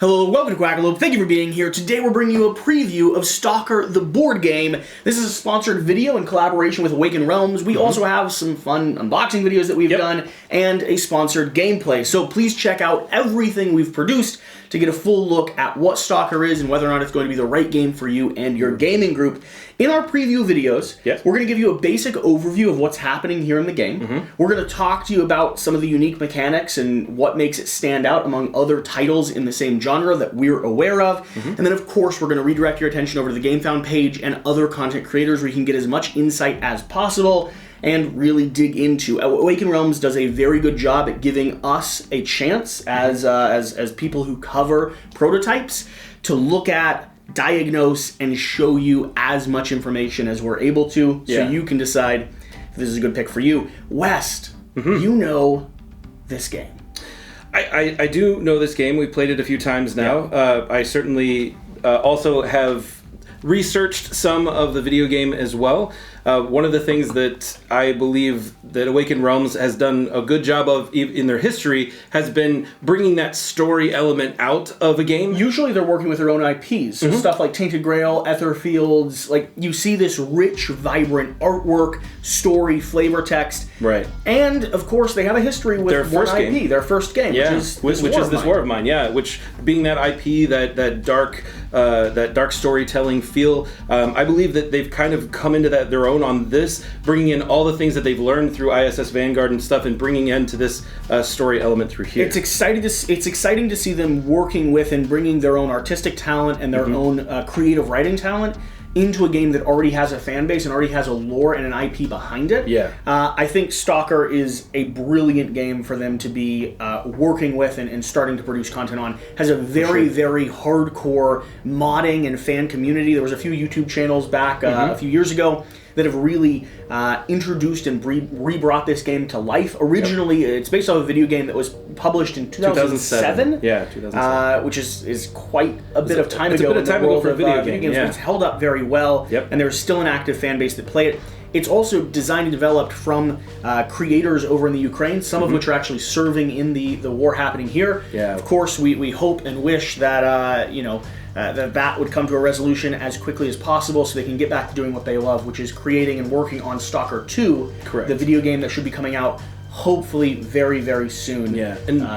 Hello, welcome to Quackalope. Thank you for being here. Today we're bringing you a preview of S.T.A.L.K.E.R, the board game. This is a sponsored video in collaboration with Awaken Realms. We also have some fun unboxing videos that we've done and a sponsored gameplay. So please check out everything we've produced to get a full look at what S.T.A.L.K.E.R is and whether or not it's going to be the right game for you and your gaming group. In our preview videos, we're going to give you a basic overview of what's happening here in the game. We're going to talk to you about some of the unique mechanics and what makes it stand out among other titles in the same genre that we're aware of. And then, of course, we're going to redirect your attention over to the Gamefound page and other content creators where you can get as much insight as possible and really dig into. Awaken Realms does a very good job at giving us a chance as people who cover prototypes to look at, diagnose, and show you as much information as we're able to, so you can decide if this is a good pick for you. West, you know this game. I do know this game. We've played it a few times now. I certainly also have researched some of the video game as well. One of the things that I believe that Awaken Realms has done a good job of in their history has been bringing that story element out of a game. Usually they're working with their own IPs, so stuff like Tainted Grail, Etherfields, like you see this rich, vibrant artwork, story, flavor text. Right. And, of course, they have a history with their first IP, their first game, which is this War of Mine. Which being that IP, that dark storytelling feel, I believe that they've kind of come into their own on this, bringing in all the things that they've learned through ISS Vanguard and stuff, and bringing into this story element through here. It's exciting to see them working with and bringing their own artistic talent and their own creative writing talent into a game that already has a fan base and already has a lore and an IP behind it. I think S.T.A.L.K.E.R is a brilliant game for them to be working with and starting to produce content on. Has a very, very hardcore modding and fan community. There was a few YouTube channels back a few years ago that have really introduced and re-brought this game to life. Originally, it's based off a video game that was published in 2007. Yeah, 2007. Which is quite a bit of time ago. It's a bit of time ago for a video games. But it's held up very well, and there's still an active fan base that play it. It's also designed and developed from creators over in the Ukraine, some of which are actually serving in the war happening here. Of course, we hope and wish that that would come to a resolution as quickly as possible so they can get back to doing what they love, which is creating and working on S.T.A.L.K.E.R 2, the video game that should be coming out hopefully very, very soon,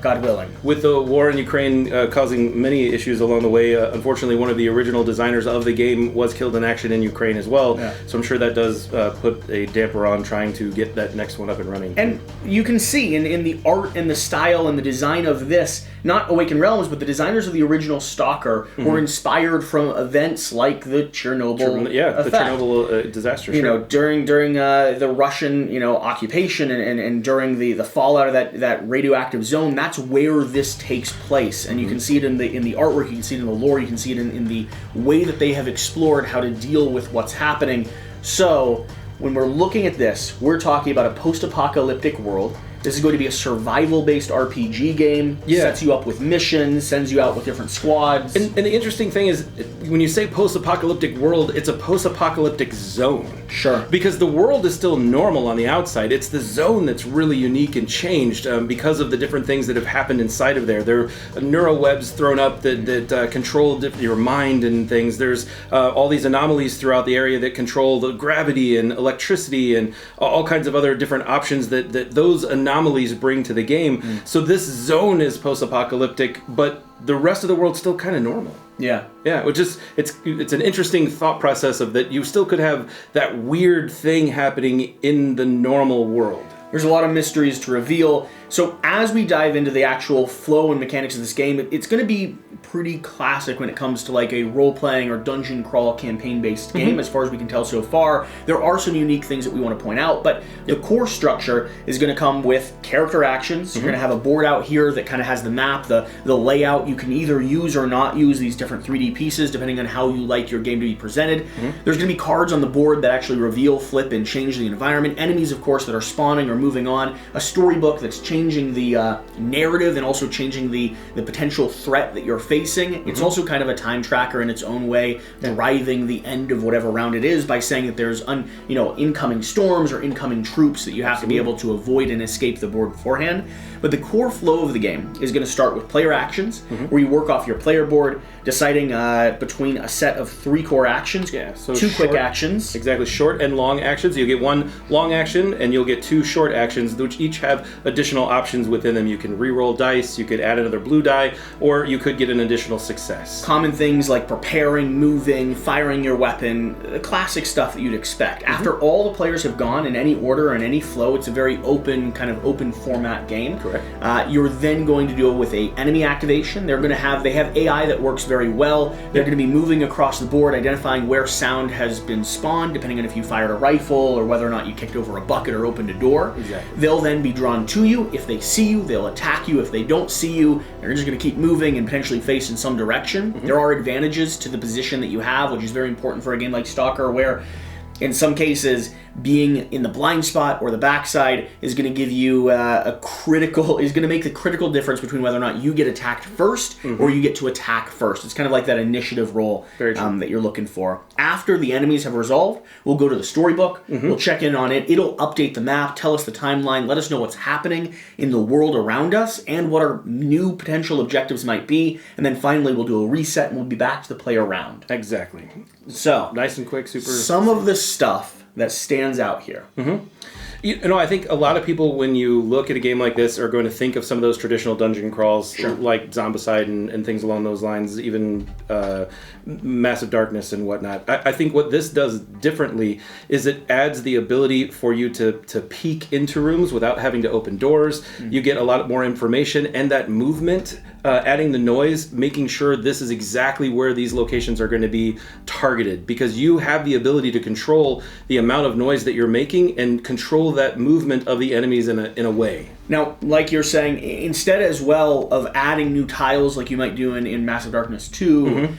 God willing. With the war in Ukraine causing many issues along the way, unfortunately one of the original designers of the game was killed in action in Ukraine as well, so I'm sure that does put a damper on trying to get that next one up and running. And you can see in the art and the style and the design of this, not Awaken Realms, but the designers of the original S.T.A.L.K.E.R were inspired from events like the Chernobyl effect. The Chernobyl disaster. During the Russian occupation and during the fallout of that radioactive zone, that's where this takes place, and you can see it in the artwork, you can see it in the lore, you can see it in the way that they have explored how to deal with what's happening. So when we're looking at this, we're talking about a post-apocalyptic world. This is going to be a survival-based RPG game. Sets you up with missions, sends you out with different squads. And the interesting thing is, when you say post-apocalyptic world, it's a post-apocalyptic zone. Because the world is still normal on the outside. It's the zone that's really unique and changed because of the different things that have happened inside of there. There are neurowebs thrown up that control your mind and things. There's all these anomalies throughout the area that control the gravity and electricity and all kinds of other different options that those anomalies bring to the game. So this zone is post-apocalyptic, but the rest of the world's still kind of normal. Which is it's an interesting thought process of that you still could have that weird thing happening in the normal world. There's a lot of mysteries to reveal. So as we dive into the actual flow and mechanics of this game, it's going to be pretty classic when it comes to like a role-playing or dungeon crawl campaign-based game, as far as we can tell so far. There are some unique things that we want to point out, but the core structure is going to come with character actions. You're going to have a board out here that kind of has the map, the layout. You can either use or not use these different 3D pieces depending on how you like your game to be presented. There's going to be cards on the board that actually reveal, flip, and change the environment. Enemies, of course, that are spawning or moving on. A storybook that's changing changing the narrative and also changing the potential threat that you're facing. It's also kind of a time tracker in its own way, driving the end of whatever round it is by saying that there's incoming storms or incoming troops that you have to be able to avoid and escape the board beforehand. But the core flow of the game is going to start with player actions, where you work off your player board, deciding between a set of 3 core actions, so 2 quick actions. Exactly, short and long actions. You'll get 1 long action, and you'll get 2 short actions, which each have additional options within them. You can re-roll dice, you could add another blue die, or you could get an additional success. Common things like preparing, moving, firing your weapon, the classic stuff that you'd expect. After all the players have gone in any order and any flow, it's a very open format game. Correct. You're then going to deal with a enemy activation. They have AI that works very well. They're going to be moving across the board, identifying where sound has been spawned, depending on if you fired a rifle or whether or not you kicked over a bucket or opened a door. Exactly. They'll then be drawn to you. If they see you, they'll attack you. If they don't see you, they're just going to keep moving and potentially face in some direction. There are advantages to the position that you have, which is very important for a game like S.T.A.L.K.E.R, where in some cases, being in the blind spot or the backside is going to give you is going to make the critical difference between whether or not you get attacked first or you get to attack first. It's kind of like that initiative role that you're looking for. After the enemies have resolved, we'll go to the storybook, we'll check in on it, it'll update the map, tell us the timeline, let us know what's happening in the world around us and what our new potential objectives might be, and then finally we'll do a reset and we'll be back to the player round. Exactly. So, nice and quick, super. Some of the stuff that stands out here. I think a lot of people, when you look at a game like this, are going to think of some of those traditional dungeon crawls, like Zombicide and things along those lines, even Massive Darkness and whatnot. I think what this does differently is it adds the ability for you to peek into rooms without having to open doors. You get a lot more information, and that movement, adding the noise, making sure this is exactly where these locations are going to be targeted, because you have the ability to control the amount of noise that you're making and control that movement of the enemies in a way. Now, like you're saying, instead as well of adding new tiles like you might do in Massive Darkness 2,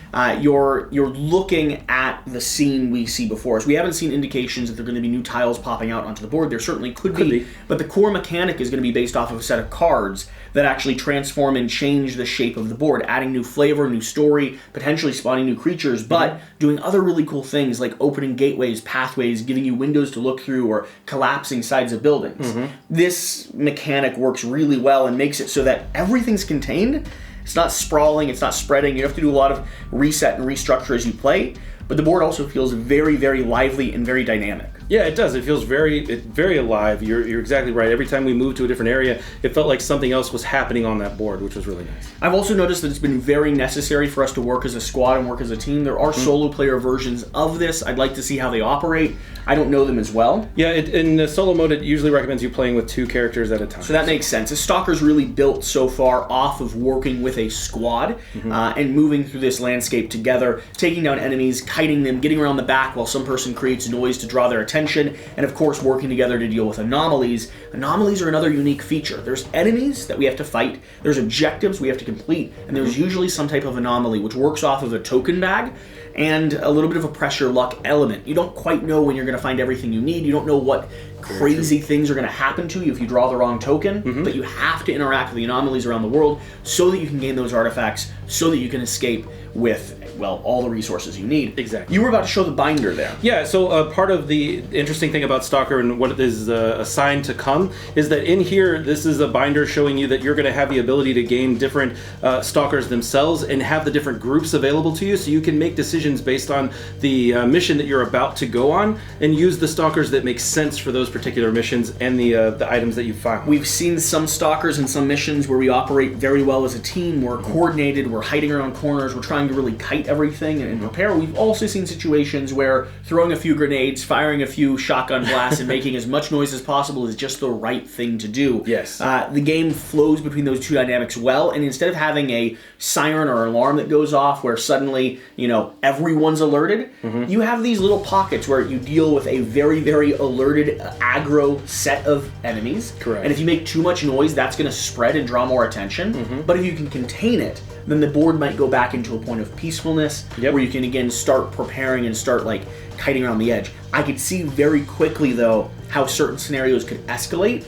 you're looking at the scene we see before us. We haven't seen indications that there are going to be new tiles popping out onto the board. There certainly could be, but the core mechanic is going to be based off of a set of cards that actually transform and change the shape of the board, adding new flavor, new story, potentially spawning new creatures, but doing other really cool things like opening gateways, pathways, giving you windows to look through, or collapsing sides of buildings. This mechanic works really well and makes it so that everything's contained. It's not sprawling, it's not spreading. You have to do a lot of reset and restructure as you play, but the board also feels very, very lively and very dynamic. Yeah, it does. It feels very alive. You're exactly right. Every time we moved to a different area, it felt like something else was happening on that board, which was really nice. I've also noticed that it's been very necessary for us to work as a squad and work as a team. There are solo player versions of this. I'd like to see how they operate. I don't know them as well. Yeah, in the solo mode, it usually recommends you playing with 2 characters at a time. So that makes sense. S.T.A.L.K.E.R's really built so far off of working with a squad and moving through this landscape together, taking down enemies, kiting them, getting around the back while some person creates noise to draw their attention, and of course working together to deal with anomalies. Anomalies are another unique feature. There's enemies that we have to fight, there's objectives we have to complete, and there's usually some type of anomaly which works off of a token bag and a little bit of a pressure luck element. You don't quite know when you're going to find everything you need. You don't know what crazy things are going to happen to you if you draw the wrong token, but you have to interact with the anomalies around the world so that you can gain those artifacts, so that you can escape with, well, all the resources you need. Exactly. You were about to show the binder there. Yeah, so part of the interesting thing about S.T.A.L.K.E.R and what is assigned to come is that in here, this is a binder showing you that you're going to have the ability to gain different stalkers themselves and have the different groups available to you, so you can make decisions based on the mission that you're about to go on and use the stalkers that make sense for those particular missions and the items that you found. We've seen some stalkers in some missions where we operate very well as a team. We're coordinated, we're hiding around corners, we're trying to really kite everything and prepare. We've also seen situations where throwing a few grenades, firing a few shotgun blasts, and making as much noise as possible is just the right thing to do. Yes. The game flows between those two dynamics well, and instead of having a siren or alarm that goes off where suddenly, everyone's alerted, you have these little pockets where you deal with a very, very alerted, aggro set of enemies. Correct. And if you make too much noise, that's going to spread and draw more attention. But if you can contain it, then the board might go back into a point of peacefulness where you can again start preparing and start like kiting around the edge. I could see very quickly though how certain scenarios could escalate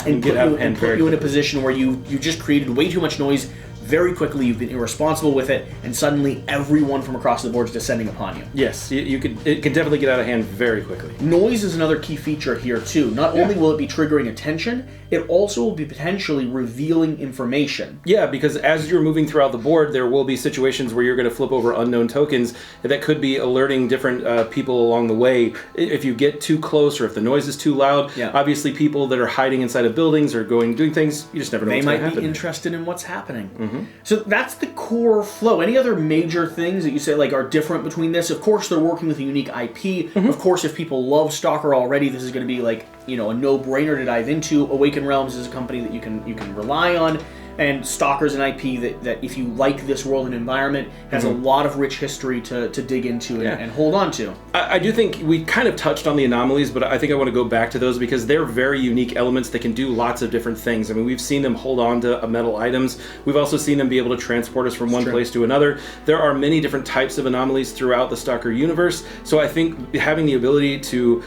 and put you in a position where you just created way too much noise very quickly. You've been irresponsible with it, and suddenly everyone from across the board is descending upon you. Yes, it can definitely get out of hand very quickly. Noise is another key feature here too. Not only will it be triggering attention, it also will be potentially revealing information. Yeah, because as you're moving throughout the board, there will be situations where you're going to flip over unknown tokens that could be alerting different people along the way. If you get too close or if the noise is too loud, obviously people that are hiding inside of buildings or doing things, you just never know what's going to happen. They might be interested in what's happening. So that's the core flow. Any other major things that you say like are different between this? Of course, they're working with a unique IP. Of course, if people love S.T.A.L.K.E.R already, this is going to be like, you know, a no-brainer to dive into. Awaken Realms is a company that you can rely on, and S.T.A.L.K.E.R is an IP that if you like this world and environment, has a lot of rich history to dig into and hold on to. I do think we kind of touched on the anomalies, but I think I want to go back to those because they're very unique elements that can do lots of different things. I mean, we've seen them hold on to metal items. We've also seen them be able to transport us from one place to another. There are many different types of anomalies throughout the S.T.A.L.K.E.R universe, so I think having the ability to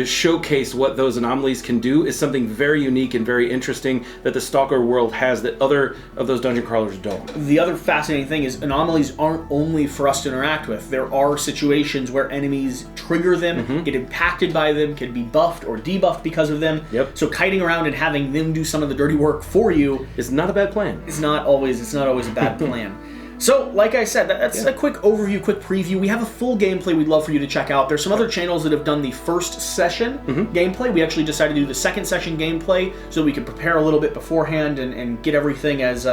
showcase what those anomalies can do is something very unique and very interesting that the S.T.A.L.K.E.R world has that other of those dungeon crawlers don't. The other fascinating thing is anomalies aren't only for us to interact with. There are situations where enemies trigger them, get impacted by them, can be buffed or debuffed because of them. So kiting around and having them do some of the dirty work for you is not a bad plan. It's not always a bad plan. So, like I said, that's a quick overview, quick preview. We have a full gameplay we'd love for you to check out. There's some other channels that have done the first session gameplay. We actually decided to do the second session gameplay so we could prepare a little bit beforehand and get everything as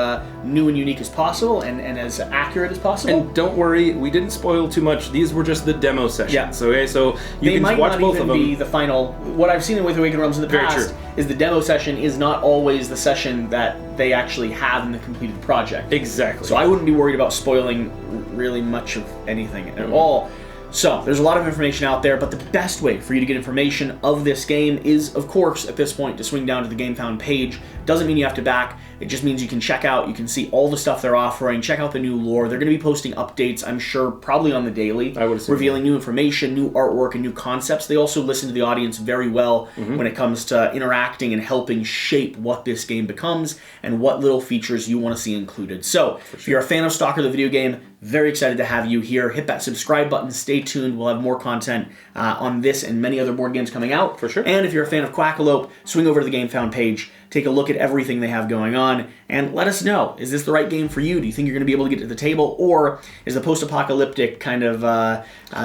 new and unique as possible and as accurate as possible. And don't worry, we didn't spoil too much. These were just the demo sessions. Okay, so you can watch both of them. They might not even be the final. What I've seen with Awaken Realms in the past is the demo session is not always the session that they actually have in the completed project. Exactly. So I wouldn't be worried about spoiling really much of anything at all. So, there's a lot of information out there, but the best way for you to get information of this game is, of course, at this point, to swing down to the Gamefound page. Doesn't mean you have to back. It just means you can check out, you can see all the stuff they're offering, check out the new lore. They're going to be posting updates, I'm sure, probably on the daily, revealing new information, new artwork, and new concepts. They also listen to the audience very well when it comes to interacting and helping shape what this game becomes and what little features you want to see included. So, if you're a fan of S.T.A.L.K.E.R the video game, very excited to have you here. Hit that subscribe button. Stay tuned. We'll have more content on this and many other board games coming out. For sure. And if you're a fan of Quackalope, swing over to the Gamefound page, take a look at everything they have going on, and let us know. Is this the right game for you? Do you think you're going to be able to get to the table? Or is the post-apocalyptic kind of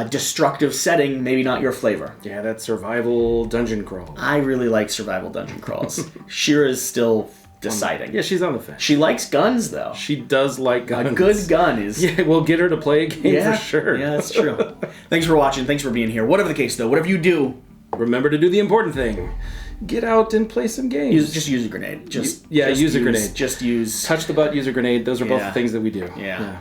destructive setting maybe not your flavor? Yeah, that survival dungeon crawl. I really like survival dungeon crawls. Shira's still deciding. Yeah, she's on the fence. She likes guns, though. She does like guns. A good gun is... Yeah, we'll get her to play a game for sure. Yeah, that's true. Thanks for watching. Thanks for being here. Whatever the case, though, whatever you do... Remember to do the important thing. Get out and play some games. Just use a grenade. Use a grenade. Just use... Touch the butt, use a grenade. Those are both the things that we do. Yeah.